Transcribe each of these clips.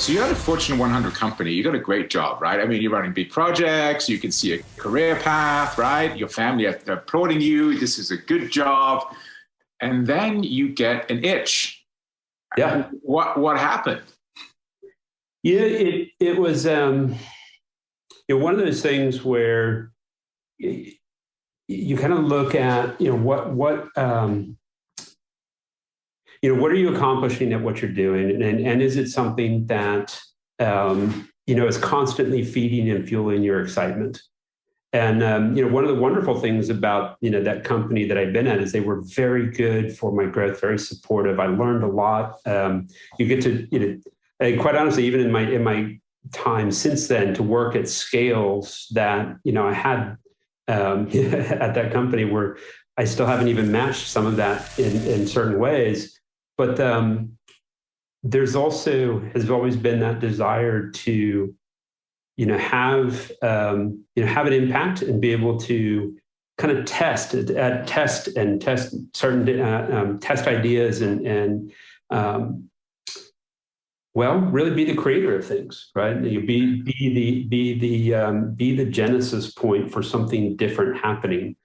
So you're at a Fortune 100 company. You got a great job, right? I mean, you're running big projects. You can see a career path, right? Your family are applauding you. This is a good job. And then you get an itch. Yeah. What happened? Yeah, it was one of those things where you kind of look at what are you accomplishing at what you're doing, and is it something that is constantly feeding and fueling your excitement? And one of the wonderful things about that company that I've been at is they were very good for my growth, very supportive. I learned a lot. You get to and quite honestly, even in my time since then, to work at scales that I had at that company, where I still haven't even matched some of that in certain ways. But there's also has always been that desire to have an impact and be able to kind of test certain test ideas and really be the creator of things, right? You be the genesis point for something different happening.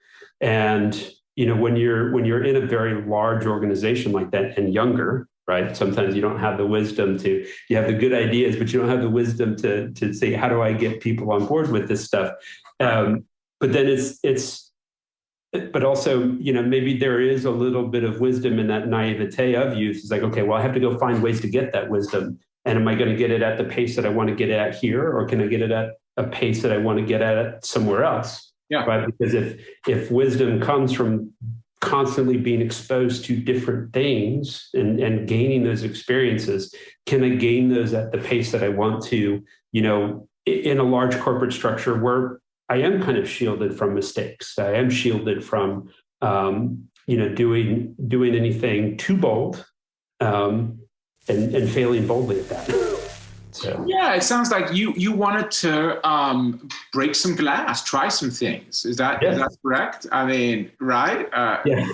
And when you're in a very large organization like that and younger, right? Sometimes you don't have the wisdom you have the good ideas, but you don't have the wisdom to say, how do I get people on board with this stuff? But then but also, maybe there is a little bit of wisdom in that naivete of youth. It's like, okay, well, I have to go find ways to get that wisdom. And am I going to get it at the pace that I want to get it at here? Or can I get it at a pace that I want to get at somewhere else? Yeah. Right. Because if wisdom comes from constantly being exposed to different things and gaining those experiences, can I gain those at the pace that I want to, in a large corporate structure where I am kind of shielded from mistakes. I am shielded from, doing anything too bold and failing boldly at that. So. Yeah, it sounds like you wanted to break some glass, try some things. Is that correct? I mean, right? Yeah.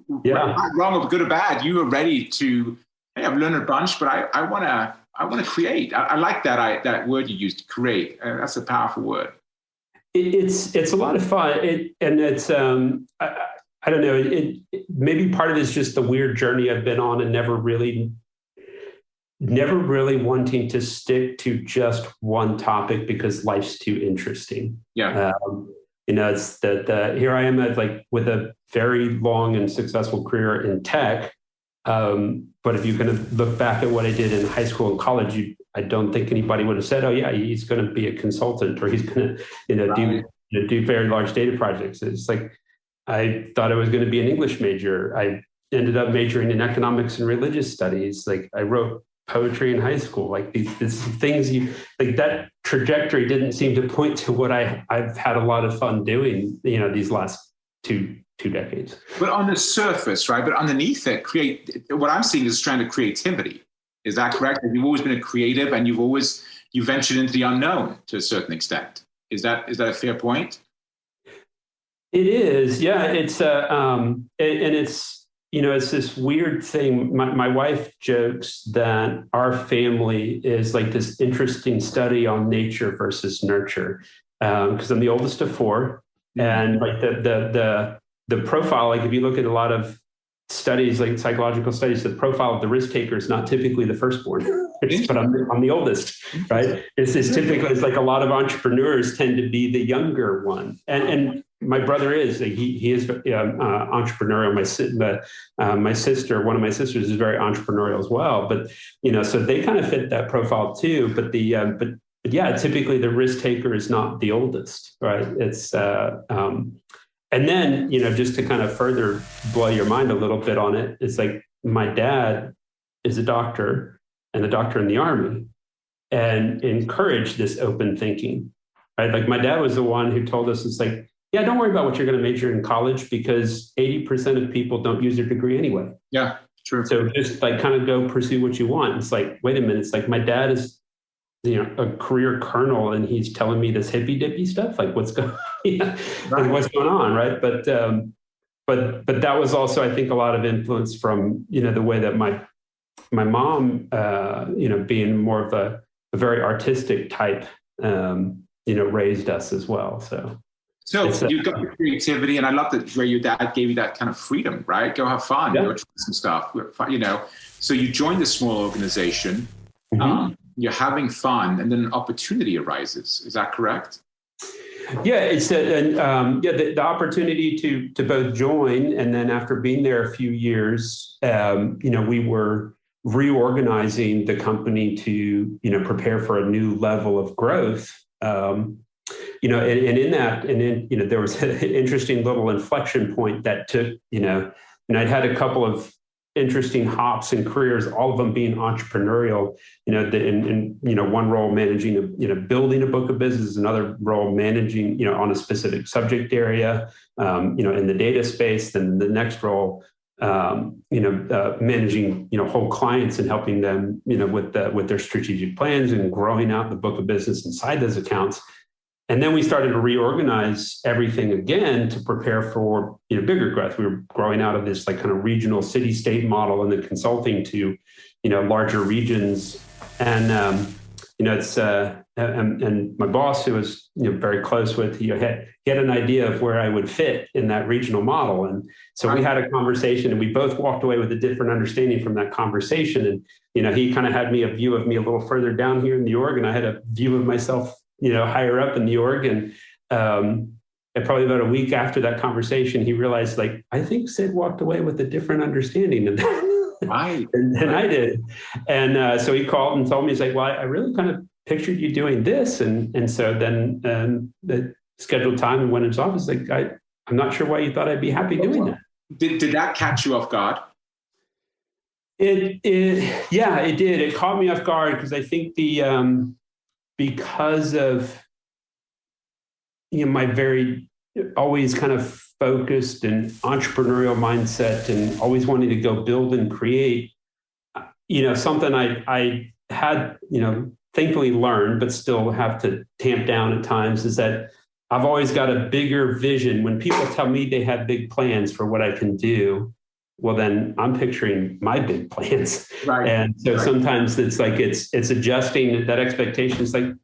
Right, wrong or good or bad, you were ready to. Hey, I've learned a bunch, but I want to create. I like that word you used, create. That's a powerful word. It's a lot of fun, and it's I don't know. It maybe part of it is just the weird journey I've been on, and never really wanting to stick to just one topic because life's too interesting. Yeah. It's that here I am with a very long and successful career in tech. But if you kind of look back at what I did in high school and college, I don't think anybody would have said, "Oh yeah, he's going to be a consultant or he's going to do very large data projects." It's like I thought I was going to be an English major. I ended up majoring in economics and religious studies. Like I wrote poetry in high school. Like these things that trajectory didn't seem to point to what I've had a lot of fun doing, these last two decades. But on the surface, right? But underneath it, what I'm seeing is a strand of creativity. Is that correct? You've always been a creative and you ventured into the unknown to a certain extent. Is that a fair point? It is. Yeah. It's and it's, it's this weird thing. My wife jokes that our family is like this interesting study on nature versus nurture. Because I'm the oldest of four, and like the profile, like if you look at a lot of studies, like psychological studies, the profile of the risk taker is not typically the firstborn, but I'm the oldest, right? It's typically, it's like a lot of entrepreneurs tend to be the younger one, and my brother is he is entrepreneurial. My sister, one of my sisters, is very entrepreneurial as well. But so they kind of fit that profile too. But but yeah, typically the risk taker is not the oldest, right? It's and then just to kind of further blow your mind a little bit on it, it's like my dad is a doctor and a doctor in the Army, and encouraged this open thinking, right? Like my dad was the one who told us, it's like, yeah, don't worry about what you're going to major in college because 80% of people don't use their degree anyway. Yeah, true. So just like kind of go pursue what you want. It's like, wait a minute. It's like my dad is, a career colonel and he's telling me this hippy dippy stuff. Like what's going on. Right. But that was also, I think, a lot of influence from, the way that my my mom, being more of a very artistic type, raised us as well. So you got the creativity, and I love that where your dad gave you that kind of freedom, right? Go have fun, go try some stuff, So you join the small organization, you're having fun, and then an opportunity arises. Is that correct? Yeah, the opportunity to both join, and then after being there a few years, we were reorganizing the company to prepare for a new level of growth. There was an interesting little inflection point that took, and I'd had a couple of interesting hops in careers, all of them being entrepreneurial, one role managing, building a book of business, another role managing, on a specific subject area, in the data space, then the next role, managing, whole clients and helping them, with their strategic plans and growing out the book of business inside those accounts. And then we started to reorganize everything again to prepare for bigger growth. We were growing out of this like kind of regional city-state model and then consulting to larger regions. And and my boss, who was very close with, he had an idea of where I would fit in that regional model. And so we had a conversation, and we both walked away with a different understanding from that conversation. And he kind of had a view of me a little further down here in the org, and I had a view of myself higher up in the org. And probably about a week after that conversation, he realized, like, I think Sid walked away with a different understanding of that. Right. and I did. And so he called and told me, he's like, well, I really kind of pictured you doing this. And so then the scheduled time and went into his office, like, I'm not sure why you thought I'd be happy doing that. Did that catch you off guard? It did. It caught me off guard because I think because of my very always kind of focused and entrepreneurial mindset and always wanting to go build and create, something I had, thankfully learned, but still have to tamp down at times, is that I've always got a bigger vision. When people tell me they have big plans for what I can do, well, then I'm picturing my big plans. Right. And so sometimes it's like, it's adjusting that expectation. It's like,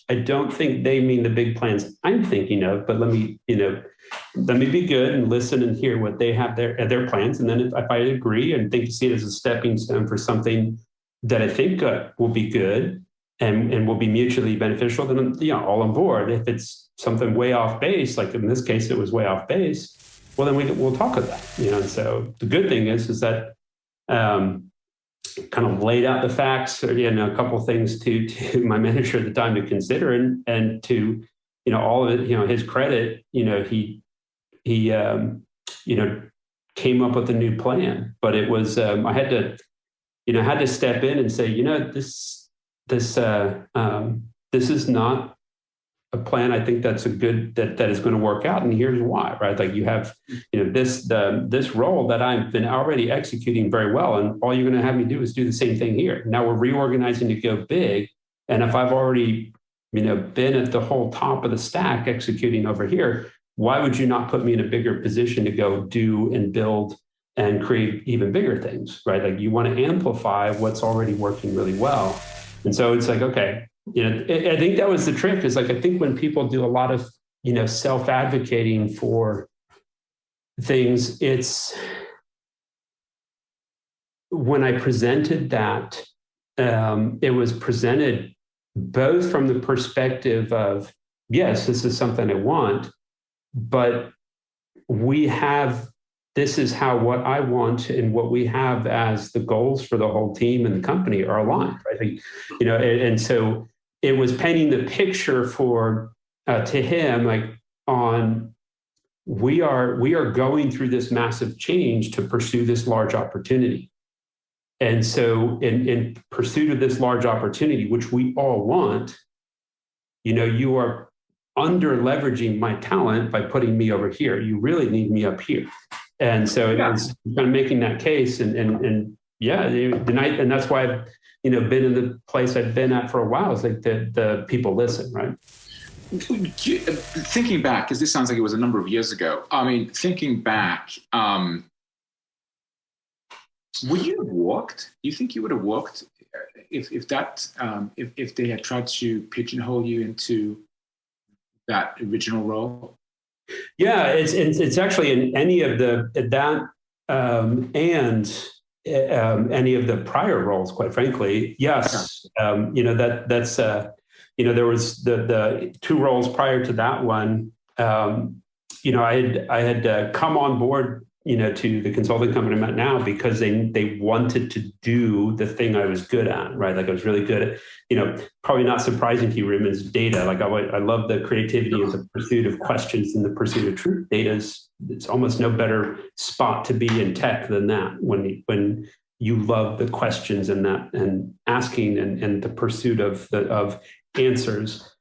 I don't think they mean the big plans I'm thinking of, but let me be good and listen and hear what they have their plans. And then if I agree and see it as a stepping stone for something that I think will be good and will be mutually beneficial, then I'm all on board. If it's something way off base, like in this case, it was way off base, well, then we'll talk of that. And so the good thing is that kind of laid out the facts, or, a couple of things to my manager at the time to consider, and to, all of it, his credit, he came up with a new plan. But it was, I had to step in and say, this is not a plan I think that's that is going to work out, and here's why, right? Like, you have this role that I've been already executing very well, and all you're going to have me do is do the same thing here. Now we're reorganizing to go big, and if I've already been at the whole top of the stack executing over here, why would you not put me in a bigger position to go do and build and create even bigger things, right? Like, you want to amplify what's already working really well. And so it's like, okay, I think that was the trick, is like, I think when people do a lot of, self-advocating for things, it's when I presented that, it was presented both from the perspective of, yes, this is something I want, but this is how what I want and what we have as the goals for the whole team and the company are aligned, right? And so it was painting the picture for to him, like, on we are going through this massive change to pursue this large opportunity. And so in pursuit of this large opportunity, which we all want, you are under leveraging my talent by putting me over here. You really need me up here. And so it's kind of making that case, and that's why I've been in the place I've been at for a while. Is like the people listen, right? Thinking back, because this sounds like it was a number of years ago. I mean, thinking back, Would you have walked? Do you think you would have walked if they had tried to pigeonhole you into that original role? Yeah, it's actually in any of that and any of the prior roles, quite frankly. Yes, that's there was the two roles prior to that one. I had come on board, to the consulting company I'm at now because they wanted to do the thing I was good at, right? Like I was really good at, probably not surprising to you, Ruben, is data. Like I love the creativity of the pursuit of questions and the pursuit of truth. It's almost no better spot to be in tech than that when you love the questions and asking and the pursuit of answers.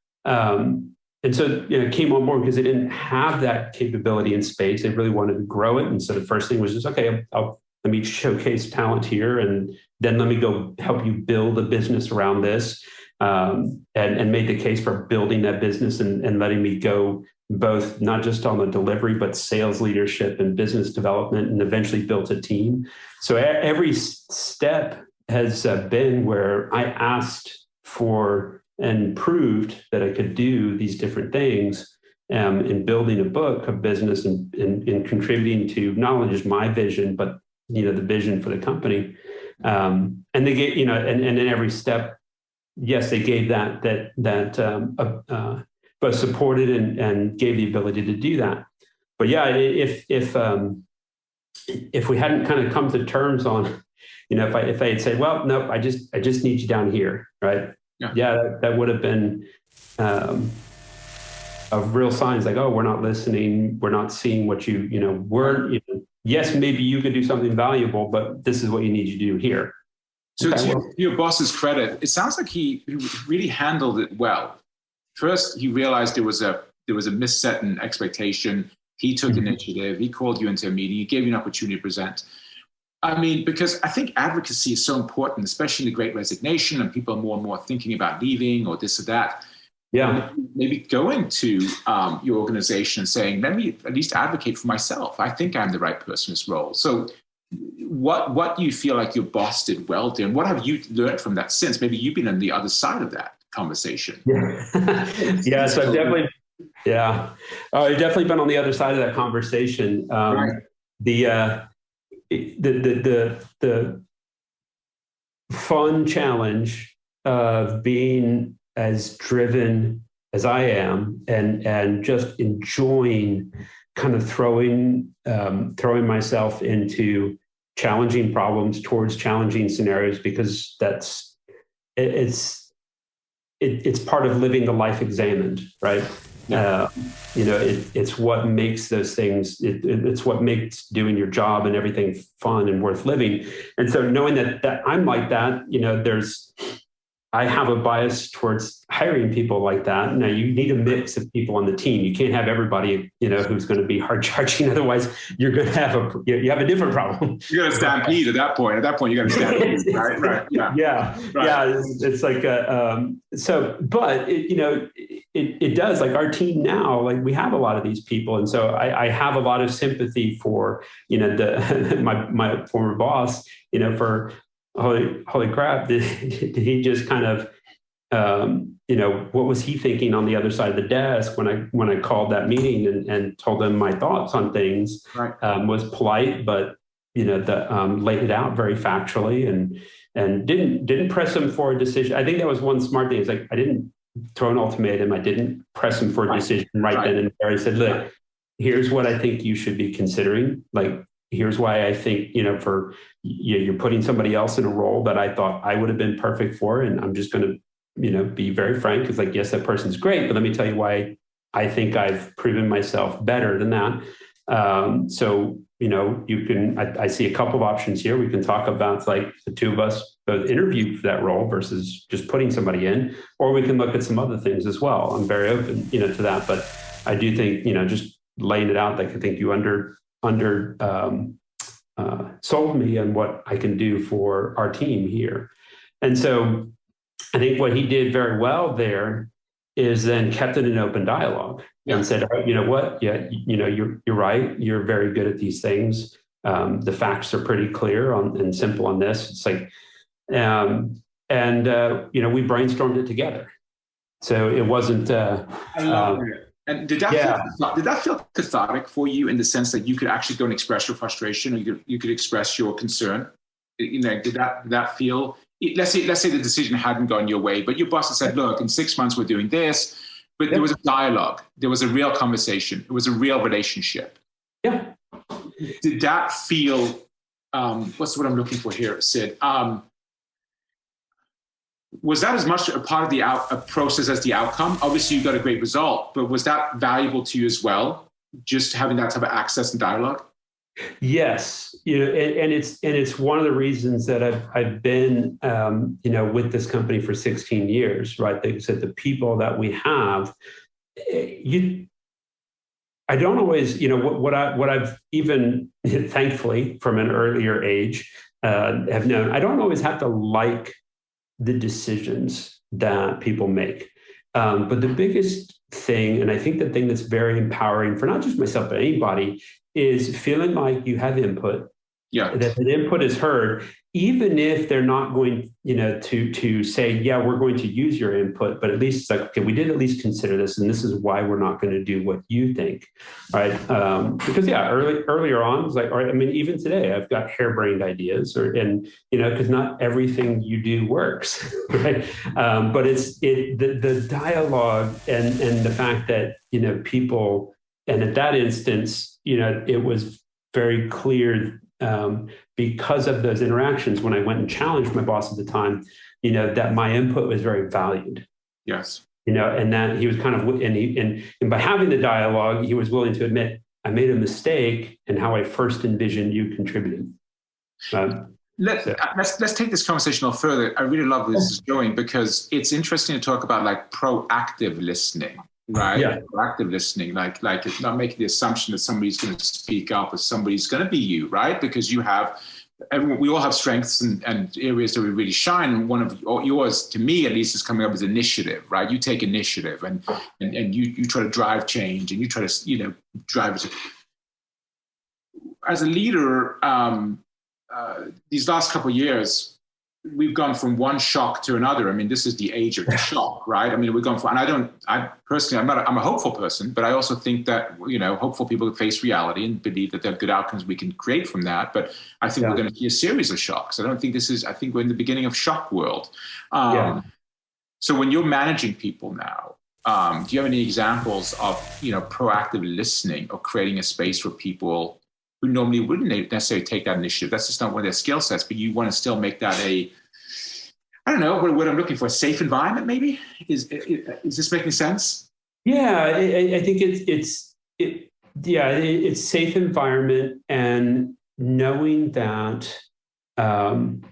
And so, came on board because they didn't have that capability in space. They really wanted to grow it. And so the first thing was just, okay, let me showcase talent here. And then let me go help you build a business around this. And made the case for building that business and letting me go both not just on the delivery, but sales leadership and business development, and eventually built a team. So every step has been where I asked for and proved that I could do these different things in building a book of business and contributing to not only just my vision, but the vision for the company. And they gave, and in every step, yes, they gave that but supported and gave the ability to do that. But yeah, if we hadn't kind of come to terms on, if I had said, well, nope, I just need you down here, right? Yeah, that would have been of real signs like, oh, we're not listening, we're not seeing what weren't. Yes, maybe you could do something valuable, but this is what you need to do here. So to your boss's credit, it sounds like he really handled it well. First, he realized there was a misset in expectation. He took initiative. He called you into a meeting. He gave you an opportunity to present. I mean, because I think advocacy is so important, especially in the Great Resignation, and people are more and more thinking about leaving or this or that. Yeah. Maybe going to your organization and saying, let me at least advocate for myself. I think I'm the right person for this role. So what do you feel like your boss did well there? And what have you learned from that since? Maybe you've been on the other side of that conversation. Yeah. So I've definitely been on the other side of that conversation. Right. The fun challenge of being as driven as I am and just enjoying kind of throwing myself into challenging problems towards challenging scenarios, because it's part of living the life examined, right? Yeah. It's what makes those things, it's what makes doing your job and everything fun and worth living. And so knowing that I'm like that, I have a bias towards hiring people like that. Now you need a mix of people on the team. You can't have everybody, who's going to be hard charging. Otherwise, you're going to have you have a different problem. You're going to stampede at that point. At that point, you're going to stampede, right? Right. Yeah. Right. Yeah. It's like but it does, like our team now, like we have a lot of these people, and so I have a lot of sympathy for my former boss, for. Holy crap, did he just kind of, what was he thinking on the other side of the desk when I called that meeting and told him my thoughts on things. Right. Was polite, but, laid it out very factually and didn't press him for a decision. I think that was one smart thing. It's like, I didn't throw an ultimatum. I didn't press him for a decision right then and there. I said, look, here's what I think you should be considering. Like, here's why I think, you're putting somebody else in a role that I thought I would have been perfect for. And I'm just going to, be very frank. It's like, yes, that person's great, but let me tell you why I think I've proven myself better than that. So, I see a couple of options here. We can talk about, like, the two of us both interviewed for that role versus just putting somebody in, or we can look at some other things as well. I'm very open, to that, but I do think, just laying it out, like, I think you sold me on what I can do for our team here. And so I think what he did very well there is then kept it an open dialogue and said, oh, you know what? Yeah, you're right. You're very good at these things. The facts are pretty clear and simple on this. It's like, we brainstormed it together. So it wasn't. I love it. And did that feel cathartic for you in the sense that you could actually go and express your frustration, or you could express your concern? Did that feel? Let's say the decision hadn't gone your way, but your boss had said, "Look, in 6 months we're doing this," but there was a dialogue, there was a real conversation, it was a real relationship. Yeah. Did that feel? What's what I'm looking for here, Sid? Was that as much a part of the process as the outcome? Obviously, you got a great result, but was that valuable to you as well? Just having that type of access and dialogue. Yes, and it's one of the reasons that I've been with this company for 16 years, right? They said the people that we have, I don't always, what I've even thankfully from an earlier age have known. I don't always have to like the decisions that people make. But the biggest thing, and I think the thing that's very empowering for not just myself, but anybody, is feeling like you have input, that the input is heard, even if they're not going, to say, yeah, we're going to use your input, but at least it's like, okay, we did at least consider this, and this is why we're not going to do what you think, right? Because earlier on, it was like, all right, I mean, even today, I've got harebrained ideas, because not everything you do works, right? But it's the dialogue and the fact that people, and at that instance, it was very clear. Because of those interactions, when I went and challenged my boss at the time, that my input was very valued. Yes. And that he was kind of, and by having the dialogue, he was willing to admit, I made a mistake in how I first envisioned you contributing. Let's take this conversation a little further. I really love where this is going, because it's interesting to talk about like proactive listening. Right? Yeah. Proactive listening, like it's not making the assumption that somebody's going to speak up or somebody's going to be you, right? Because we all have strengths and areas that we really shine. And one of yours, to me at least, is coming up as initiative, right? You take initiative and you try to drive change, and you try to, drive it. As a leader, these last couple of years, we've gone from one shock to another. I mean, this is the age of the shock, right? I mean, we've gone from, and I'm a hopeful person, but I also think that, hopeful people face reality and believe that there are good outcomes we can create from that. But I think we're going to see a series of shocks. I think we're in the beginning of shock world. So when you're managing people now, do you have any examples of, proactive listening or creating a space for people who normally wouldn't necessarily take that initiative? That's just not one of their skill sets, but you want to still make that I don't know what I'm looking for, a safe environment maybe? Is this making sense? Yeah, I think it's safe environment, and knowing that, knowing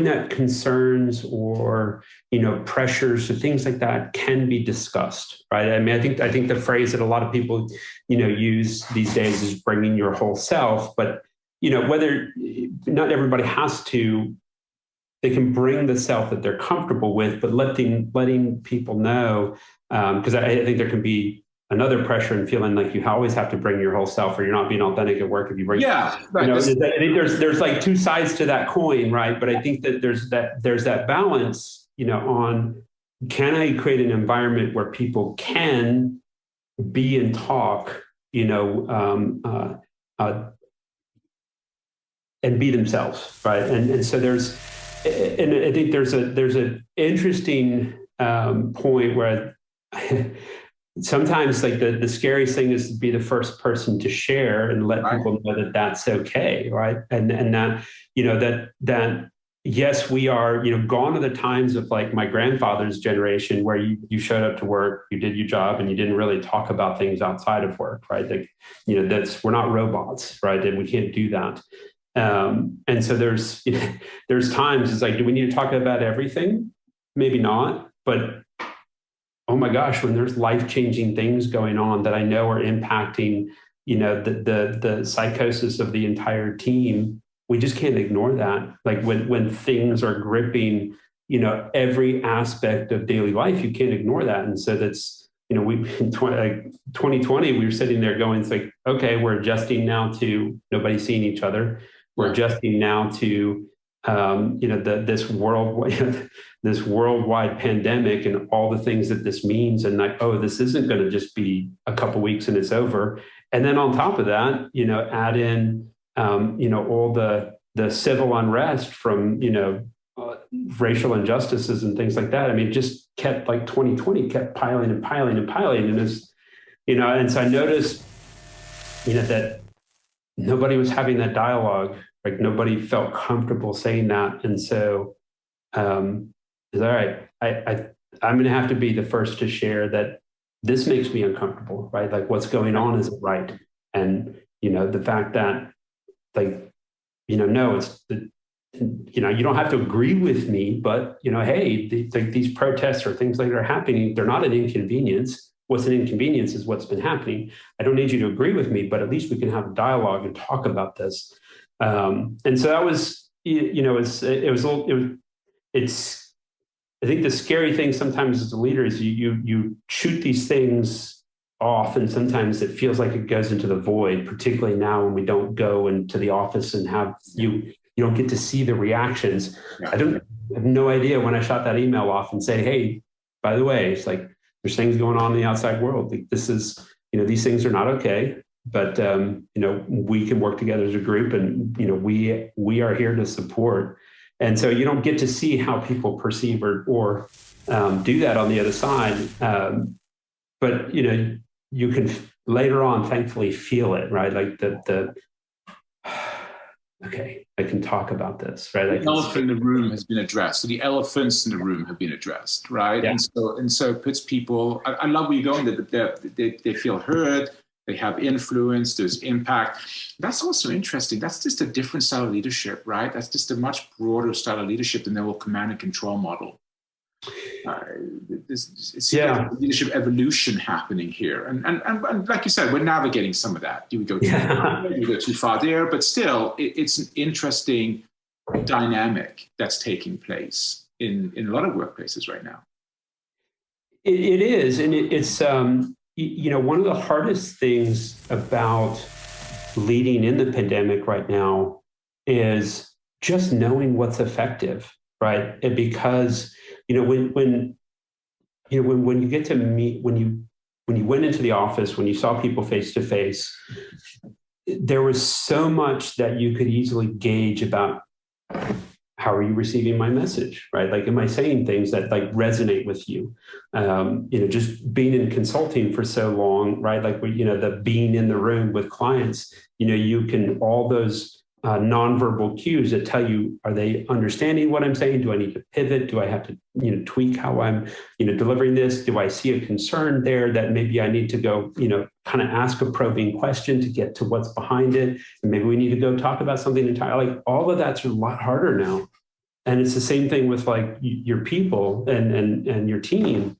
that concerns or, pressures or things like that can be discussed, right? I mean, I think the phrase that a lot of people, use these days is bringing your whole self, but, whether not everybody has to, they can bring the self that they're comfortable with, but letting people know, because I think there can be another pressure in feeling like you always have to bring your whole self, or you're not being authentic at work if you bring. Yeah, right. I think there's like two sides to that coin, right? But I think that there's that balance, on, can I create an environment where people can be and talk, and be themselves, right? And so and I think there's an interesting point where sometimes like the scariest thing is to be the first person to share and let people know that that's okay, right? And that, that yes, we are, gone are the times of like my grandfather's generation where you showed up to work, you did your job, and you didn't really talk about things outside of work, right? Like, we're not robots, right? And we can't do that. And so there's times it's like, do we need to talk about everything? Maybe not, but oh my gosh, when there's life-changing things going on that I know are impacting, the psychosis of the entire team, we just can't ignore that. Like when things are gripping, every aspect of daily life, you can't ignore that. And so we in 2020, we were sitting there going, it's like, okay, we're adjusting now to nobody seeing each other. We're adjusting now to, this worldwide pandemic and all the things that this means. And like, oh, this isn't going to just be a couple weeks and it's over. And then on top of that, add in, all the civil unrest from, racial injustices and things like that. I mean, it just kept 2020 kept piling and piling and piling. And it's, and so I noticed, that nobody was having that dialogue. Like nobody felt comfortable saying that. And so it's all right. I'm going to have to be the first to share that this makes me uncomfortable, right? Like what's going on isn't right. And, the fact that no, it's you don't have to agree with me, but hey, these protests or things like that are happening. They're not an inconvenience. What's an inconvenience is what's been happening. I don't need you to agree with me, but at least we can have a dialogue and talk about this. And so that was, it's. I think the scary thing sometimes as a leader is you shoot these things off, and sometimes it feels like it goes into the void. Particularly now when we don't go into the office and have you don't get to see the reactions. Yeah. I have no idea when I shot that email off and say, hey, by the way, it's like there's things going on in the outside world. Like this is, these things are not okay, but we can work together as a group, and we are here to support. And so you don't get to see how people perceive or do that on the other side, but you can later on, thankfully, feel it, right? Like the okay, I can talk about this, right? The elephant in the room has been addressed. So the elephants in the room have been addressed, right? Yeah. And so it puts people. I love where you're going. That they feel heard. They have influence. There's impact. That's also interesting. That's just a different style of leadership, right? That's just a much broader style of leadership than the whole command and control model. It's leadership evolution happening here, and like you said, we're navigating some of that. Do we go too far? Do we go too far there? But still, it's an interesting dynamic that's taking place in a lot of workplaces right now. It is, and it's one of the hardest things about leading in the pandemic right now is just knowing what's effective, right? And because when you get to meet, when you went into the office, when you saw people face to face, there was so much that you could easily gauge about how are you receiving my message, right? Like, am I saying things that resonate with you? Just being in consulting for so long, right? Like, the being in the room with clients, you can, all those nonverbal cues that tell you, are they understanding what I'm saying? Do I need to pivot? Do I have to, tweak how I'm, delivering this? Do I see a concern there that maybe I need to go, kind of ask a probing question to get to what's behind it? And maybe we need to go talk about something entirely. Like, all of that's a lot harder now. And it's the same thing with your people and your team.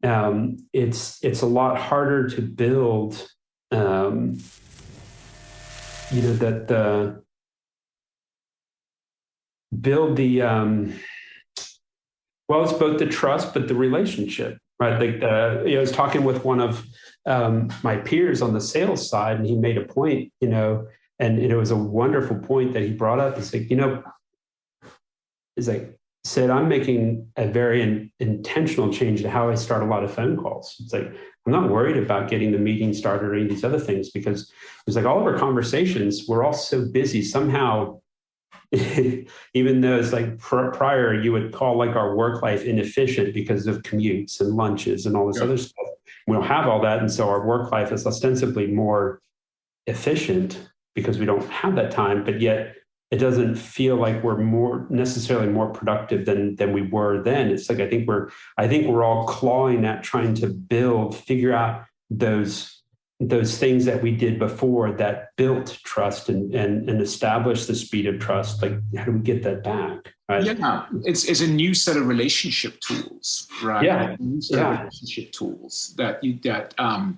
It's a lot harder to build, it's both the trust, but the relationship, right? Like, I was talking with one of my peers on the sales side, and he made a point, and it was a wonderful point that he brought up. It's like, Sid, I'm making a very intentional change to how I start a lot of phone calls. It's like, I'm not worried about getting the meeting started or any of these other things, because it's like all of our conversations, we're all so busy somehow. Even though it's like prior, you would call our work life inefficient because of commutes and lunches and all this other stuff. We don't have all that. And so our work life is ostensibly more efficient because we don't have that time, but yet it doesn't feel like we're necessarily more productive than we were then. It's like, I think we're all clawing at trying to figure out those things that we did before that built trust and established the speed of trust. Like, how do we get that back? Right? Yeah, it's a new set of relationship tools, right? Yeah, a new set of relationship tools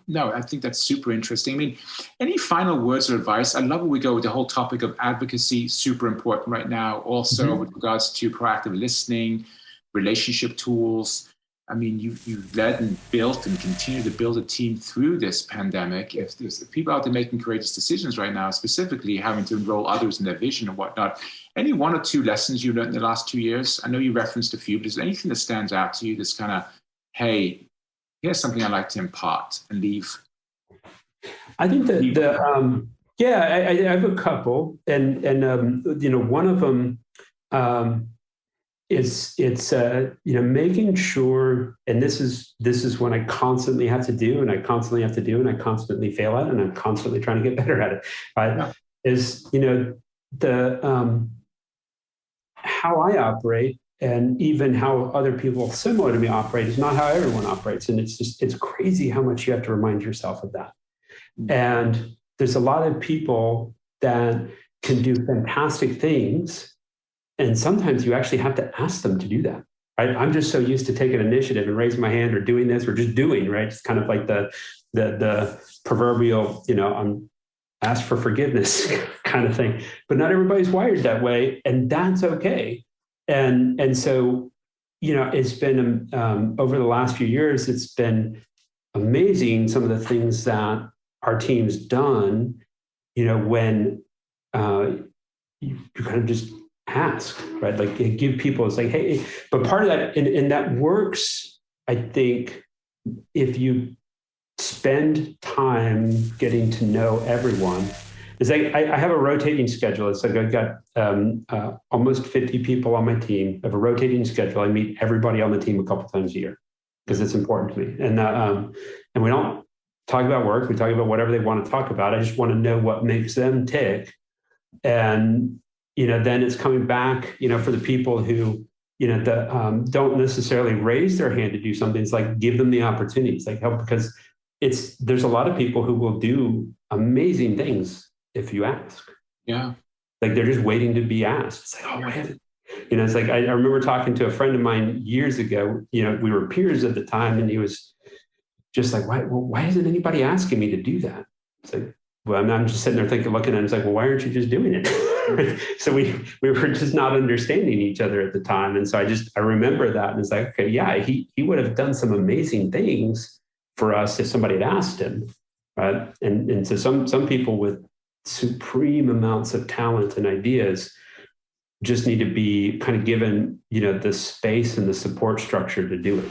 no, I think that's super interesting. I mean, any final words or advice? I love where we go with the whole topic of advocacy, super important right now. Also, with regards to proactive listening, relationship tools. I mean, you led and built and continue to build a team through this pandemic. If there's people out there making courageous decisions right now, specifically having to enroll others in their vision and whatnot, any one or two lessons you learned in the last 2 years? I know you referenced a few, but is there anything that stands out to you that's kind of, hey, here's something I'd like to impart and leave? I think that I have a couple, and one of them it's making sure, and this is what I constantly have to do, and I constantly fail at, and I'm constantly trying to get better at it. Yeah. Is the how I operate, and even how other people similar to me operate, is not how everyone operates, and it's crazy how much you have to remind yourself of that. And there's a lot of people that can do fantastic things, and sometimes you actually have to ask them to do that. Right? I'm just so used to taking initiative and raising my hand or doing this or just doing, right? It's kind of like the proverbial, I'm asked for forgiveness kind of thing. But not everybody's wired that way, and that's okay. And so, it's been over the last few years, it's been amazing some of the things that our team's done, when you kind of just ask, right? Like give people, it's like, hey, but part of that, and that works, I think, if you spend time getting to know everyone. It's like I have a rotating schedule. It's like I've got almost 50 people on my team. I have a rotating schedule. I meet everybody on the team a couple times a year because it's important to me. And we don't talk about work. We talk about whatever they want to talk about. I just want to know what makes them tick. And, then it's coming back, for the people who, don't necessarily raise their hand to do something. It's like, give them the opportunities, like help, because there's a lot of people who will do amazing things if you ask. Yeah. Like they're just waiting to be asked. It's like, oh, man. It's like, I remember talking to a friend of mine years ago, we were peers at the time, and he was just like, why isn't anybody asking me to do that? It's like, well, I'm just sitting there looking at him. It's like, well, why aren't you just doing it? So we were just not understanding each other at the time. And so I remember that. And it's like, okay, yeah, he would have done some amazing things for us if somebody had asked him. Right. And so some people with supreme amounts of talent and ideas just need to be kind of given, the space and the support structure to do it.